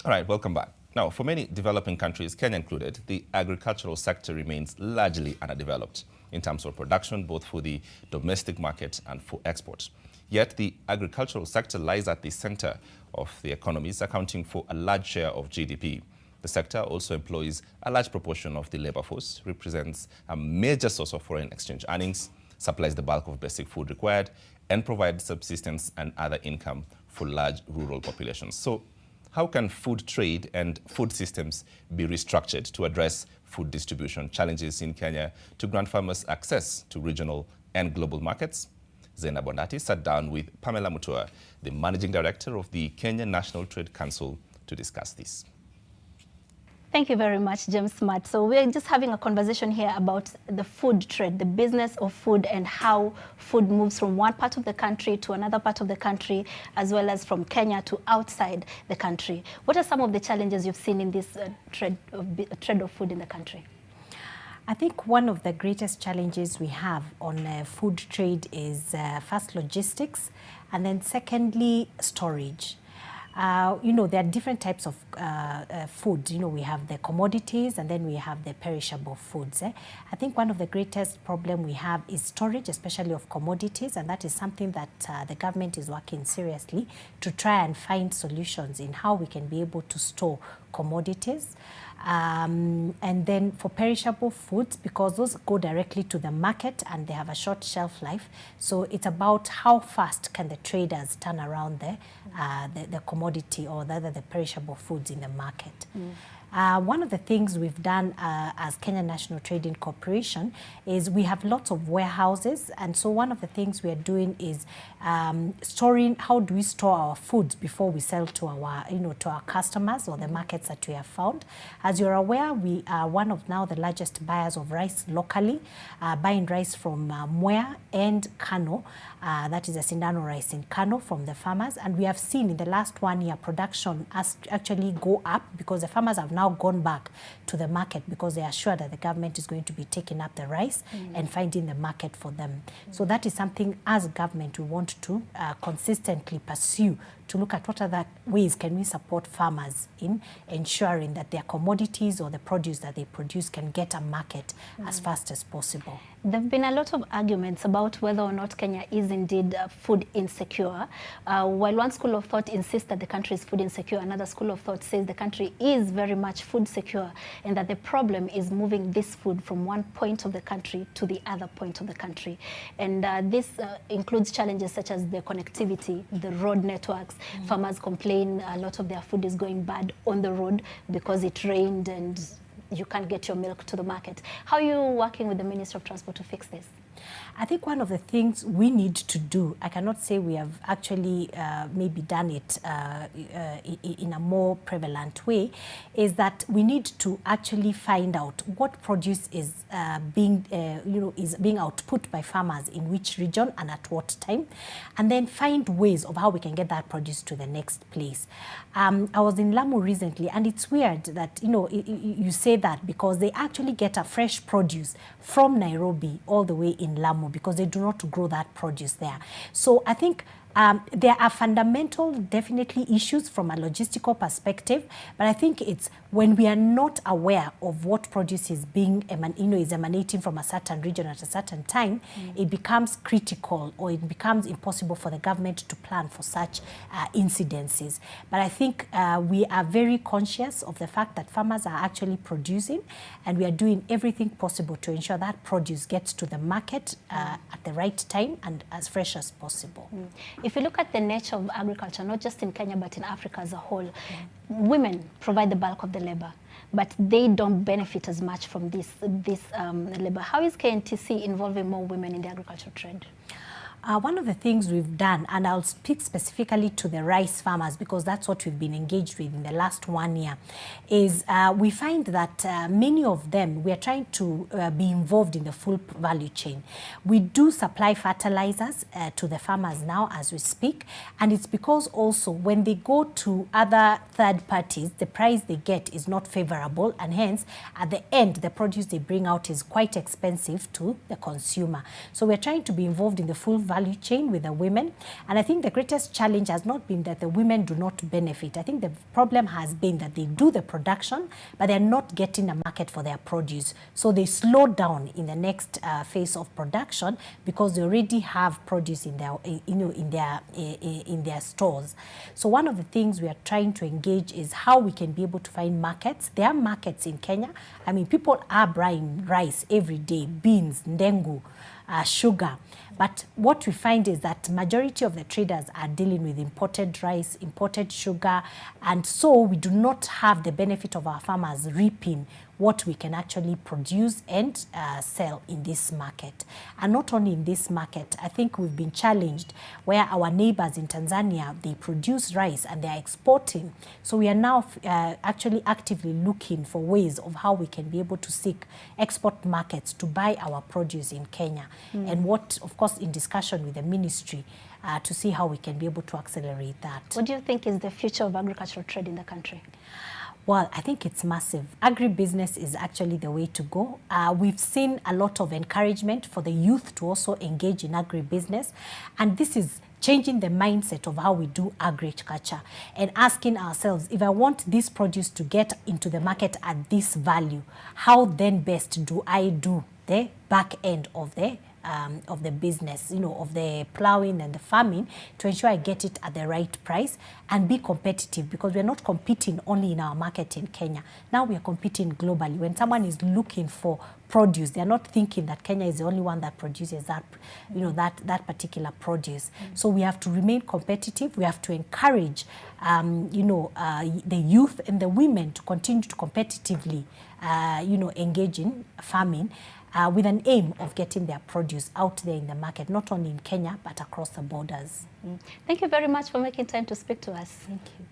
All right, welcome back. Now, for many developing countries, Kenya included, the agricultural sector remains largely underdeveloped in terms of production, both for the domestic market and for exports. Yet the agricultural sector lies at the center of the economies, accounting for a large share of GDP. The sector also employs a large proportion of the labor force, represents a major source of foreign exchange earnings, supplies the bulk of basic food required, and provides subsistence and other income for large rural populations. So how can food trade and food systems be restructured to address food distribution challenges in Kenya to grant farmers access to regional and global markets? Zena Bondati sat down with Pamela Mutua, the Managing Director of the Kenya National Trade Council, to discuss this. Thank you very much, James Matt. So we're just having a conversation here about the food trade, the business of food, and how food moves from one part of the country to another part of the country, as well as from Kenya to outside the country. What are some of the challenges you've seen in this trade of food in the country? I think one of the greatest challenges we have on food trade is first logistics, and then secondly storage. You know, there are different types of food. You know, we have the commodities and then we have the perishable foods. I think one of the greatest problem we have is storage, especially of commodities, and that is something that the government is working seriously to try and find solutions in how we can be able to store commodities. And then for perishable foods, because those go directly to the market and they have a short shelf life, so it's about how fast can the traders turn around the commodity or the perishable foods in the market. One of the things we've done as Kenya National Trading Corporation is we have lots of warehouses, and so one of the things we are doing is storing. How do we store our foods before we sell to our, to our customers or the markets that we have found? As you're aware, we are one of now the largest buyers of rice locally, buying rice from Mwea and Kano. That is a Sindano rice in Kano from the farmers, and we have seen in the last 1 year production actually go up because the farmers have now gone back to the market because they are sure that the government is going to be taking up the rice and finding the market for them. So that is something as a government we want to consistently pursue, to look at what other ways can we support farmers in ensuring that their commodities or the produce that they produce can get a market as fast as possible. There have been a lot of arguments about whether or not Kenya is indeed food insecure. While one school of thought insists that the country is food insecure, another school of thought says the country is very much food secure, and that the problem is moving this food from one point of the country to the other point of the country. And this includes challenges such as the connectivity, the road networks. Farmers complain a lot of their food is going bad on the road because it rained and you can't get your milk to the market. How are you working with the Ministry of Transport to fix this? I think one of the things we need to do, I cannot say we have actually maybe done it in a more prevalent way, is that we need to actually find out what produce is being output by farmers in which region and at what time, and then find ways of how we can get that produce to the next place. I was in Lamu recently, and it's weird that you say that because they actually get a fresh produce from Nairobi all the way in Lamu, because they do not grow that produce there. So I think there are fundamental, definitely, issues from a logistical perspective, but I think it's when we are not aware of what produce is being, is emanating from a certain region at a certain time, it becomes critical, or it becomes impossible for the government to plan for such incidences. But I think we are very conscious of the fact that farmers are actually producing, and we are doing everything possible to ensure that produce gets to the market at the right time and as fresh as possible. If you look at the nature of agriculture, not just in Kenya, but in Africa as a whole, women provide the bulk of the labor, but they don't benefit as much from this labor. How is KNTC involving more women in the agricultural trade? One of the things we've done, and I'll speak specifically to the rice farmers because that's what we've been engaged with in the last 1 year, is we find that many of them, we are trying to be involved in the full value chain. We do supply fertilizers to the farmers now as we speak, and it's because also when they go to other third parties, the price they get is not favorable, and hence at the end the produce they bring out is quite expensive to the consumer. So we're trying to be involved in the full value value chain with the women. And I think the greatest challenge has not been that the women do not benefit. I think the problem has been that they do the production, but they're not getting a market for their produce. So they slow down in the next phase of production because they already have produce in their, in their stores. So one of the things we are trying to engage is how we can be able to find markets. There are markets in Kenya. I mean, people are buying rice every day, beans, ndengu, sugar. But what we find is that majority of the traders are dealing with imported rice, imported sugar, and so we do not have the benefit of our farmers reaping what we can actually produce and sell in this market. And not only in this market, I think we've been challenged where our neighbors in Tanzania, they produce rice and they're exporting. So we are now actually actively looking for ways of how we can be able to seek export markets to buy our produce in Kenya. And what, of course, in discussion with the ministry to see how we can be able to accelerate that. What do you think is the future of agricultural trade in the country? Well, I think it's massive. Agribusiness is actually the way to go. We've seen a lot of encouragement for the youth to also engage in agribusiness. And this is changing the mindset of how we do agriculture and asking ourselves, if I want this produce to get into the market at this value, how then best do I do the back end of the business, of the plowing and the farming to ensure I get it at the right price and be competitive, because we're not competing only in our market in Kenya. Now we are competing globally. When someone is looking for produce, they're not thinking that Kenya is the only one that produces that, that particular produce. So we have to remain competitive. We have to encourage, the youth and the women to continue to competitively, engage in farming, with an aim of getting their produce out there in the market, not only in Kenya, but across the borders. Thank you very much for making time to speak to us. Thank you.